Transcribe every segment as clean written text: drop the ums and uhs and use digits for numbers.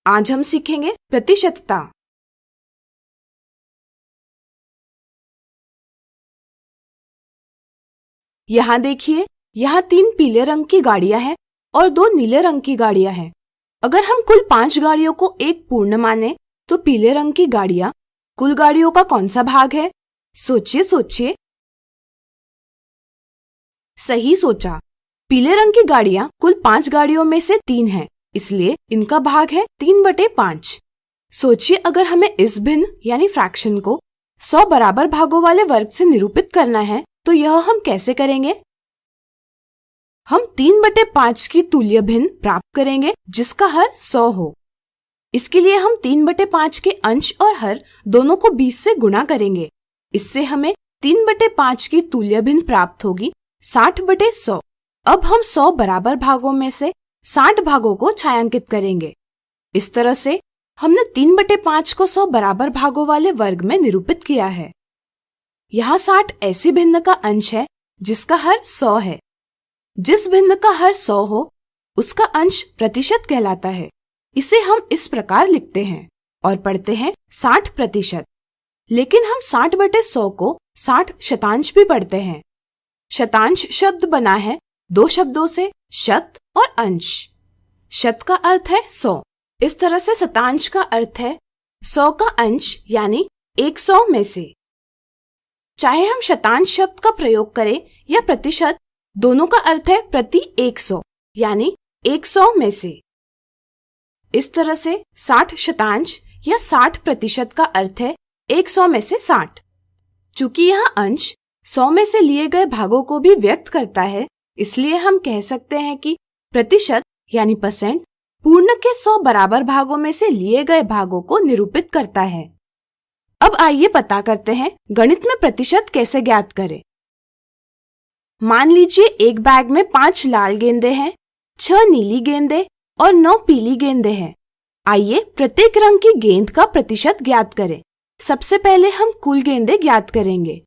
आज हम सीखेंगे प्रतिशतता। यहाँ देखिए, यहाँ 3 पीले रंग की गाड़ियां हैं और 2 नीले रंग की गाड़ियां हैं। अगर हम कुल 5 गाड़ियों को एक पूर्ण माने तो पीले रंग की गाड़ियां कुल गाड़ियों का कौन सा भाग है? सोचिए सोचिए। सही सोचा। पीले रंग की गाड़ियां कुल 5 गाड़ियों में से 3 हैं, इसलिए इनका भाग है 3/5। सोचिए, अगर हमें इस भिन्न यानी फ्रैक्शन को 100 बराबर भागों वाले वर्ग से निरूपित करना है तो यह हम कैसे करेंगे? हम 3/5 की तुल्य भिन्न प्राप्त करेंगे जिसका हर 100 हो। इसके लिए हम 3/5 के अंश और हर दोनों को 20 से गुणा करेंगे। इससे हमें 3/5 की तुल्य भिन्न प्राप्त होगी 60/100। अब हम 100 बराबर भागों में से 60 भागों को छायांकित करेंगे। इस तरह से हमने 3/5 को 100 बराबर भागों वाले वर्ग में निरूपित किया है। यहाँ 60 ऐसी भिन्न का अंश है जिसका हर 100 है। जिस भिन्न का हर 100 हो उसका अंश प्रतिशत कहलाता है। इसे हम इस प्रकार लिखते हैं और पढ़ते हैं 60%। लेकिन हम 60/100 को 60 शतांश भी पढ़ते हैं। शतांश शब्द बना है 2 शब्दों से, शत और अंश। शत का अर्थ है 100। इस तरह से शतांश का अर्थ है 100 का अंश यानी 100 में से। चाहे हम शतांश शब्द का प्रयोग करें या प्रतिशत, दोनों का अर्थ है प्रति 100 यानी 100 में से। इस तरह से 60 शतांश या 60% का अर्थ है 100 में से 60। चूंकि यह अंश 100 में से लिए गए भागों को भी व्यक्त करता है, इसलिए हम कह सकते हैं कि प्रतिशत यानी परसेंट पूर्ण के 100 बराबर भागों में से लिए गए भागों को निरूपित करता है। अब आइए पता करते हैं गणित में प्रतिशत कैसे ज्ञात करें। मान लीजिए एक बैग में 5 लाल गेंदे हैं, 6 नीली गेंदे और 9 पीली गेंदे हैं। आइए प्रत्येक रंग की गेंद का प्रतिशत ज्ञात करें। सबसे पहले हम कुल गेंदे ज्ञात करेंगे।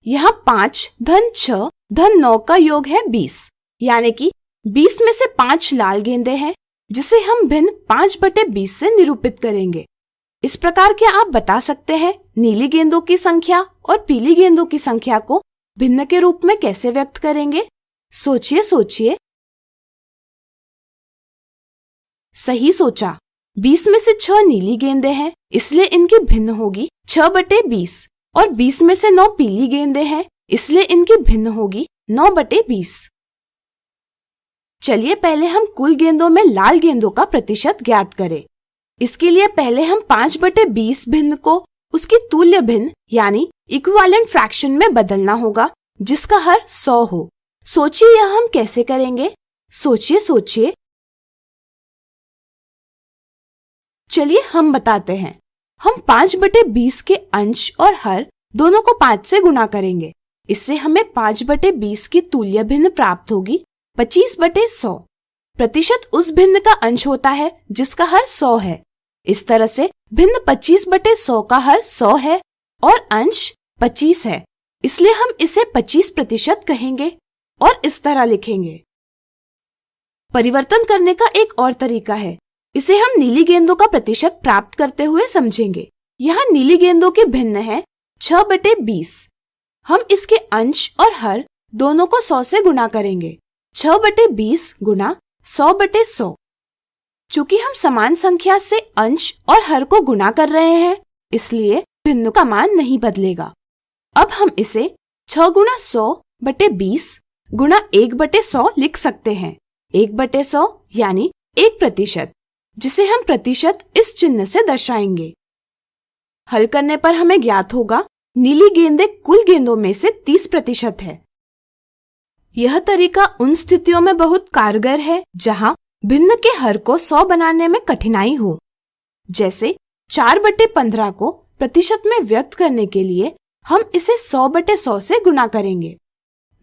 यहाँ 5 धन 6 धन 9 का योग है 20, यानी कि 20 में से 5 लाल गेंदे हैं जिसे हम भिन्न 5/20 से निरूपित करेंगे। इस प्रकार क्या आप बता सकते हैं नीली गेंदों की संख्या और पीली गेंदों की संख्या को भिन्न के रूप में कैसे व्यक्त करेंगे? सोचिए सोचिए। सही सोचा। 20 में से 6 नीली गेंदे हैं, इसलिए इनकी भिन्न होगी 6/20 और 20 में से 9 पीली गेंदे हैं, इसलिए इनकी भिन्न होगी 9/20। चलिए पहले हम कुल गेंदों में लाल गेंदों का प्रतिशत ज्ञात करें। इसके लिए पहले हम 5/20 भिन्न को उसकी तुल्य भिन्न यानी इक्विवेलेंट फ्रैक्शन में बदलना होगा जिसका हर 100 हो। सोचिए यह हम कैसे करेंगे? सोचिए सोचिए। चलिए हम बताते हैं। हम 5/20 के अंश और हर दोनों को 5 से गुणा करेंगे। इससे हमें 5/20 की तुल्य भिन्न प्राप्त होगी 25/100। प्रतिशत उस भिन्न का अंश होता है जिसका हर 100 है। इस तरह से भिन्न 25/100 का हर 100 है और अंश 25 है, इसलिए हम इसे 25% कहेंगे और इस तरह लिखेंगे। परिवर्तन करने का एक और तरीका है। इसे हम नीली गेंदों का प्रतिशत प्राप्त करते हुए समझेंगे। यहाँ नीली गेंदों की भिन्न है 6/20। हम इसके अंश और हर दोनों को 100 से गुणा करेंगे। 6/20 गुणा 100/100। चूंकि हम समान संख्या से अंश और हर को गुणा कर रहे हैं, इसलिए भिन्न का मान नहीं बदलेगा। अब हम इसे 6 गुणा 100/20 गुणा 1/100 लिख सकते हैं। 1/100 यानी 1%, जिसे हम प्रतिशत इस चिन्ह से दर्शाएंगे। हल करने पर हमें ज्ञात होगा नीली गेंदें कुल गेंदों में से 30% है। यह तरीका उन स्थितियों में बहुत कारगर है जहां भिन्न के हर को 100 बनाने में कठिनाई हो। जैसे 4/15 को प्रतिशत में व्यक्त करने के लिए हम इसे 100/100 से गुणा करेंगे,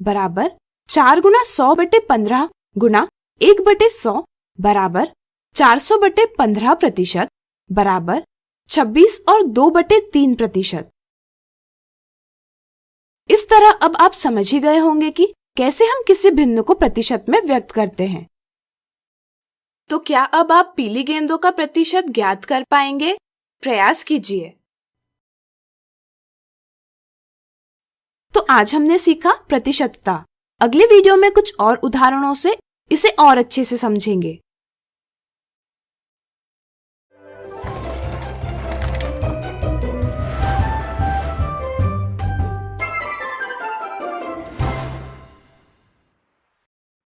बराबर 4 गुणा 100/15 गुणा 1/100 बराबर 400/15% बराबर 26 और 2/3%। इस तरह अब आप समझ ही गए होंगे कि कैसे हम किसी भिन्न को प्रतिशत में व्यक्त करते हैं। तो क्या अब आप पीली गेंदों का प्रतिशत ज्ञात कर पाएंगे? प्रयास कीजिए। तो आज हमने सीखा प्रतिशतता। अगले वीडियो में कुछ और उदाहरणों से इसे और अच्छे से समझेंगे।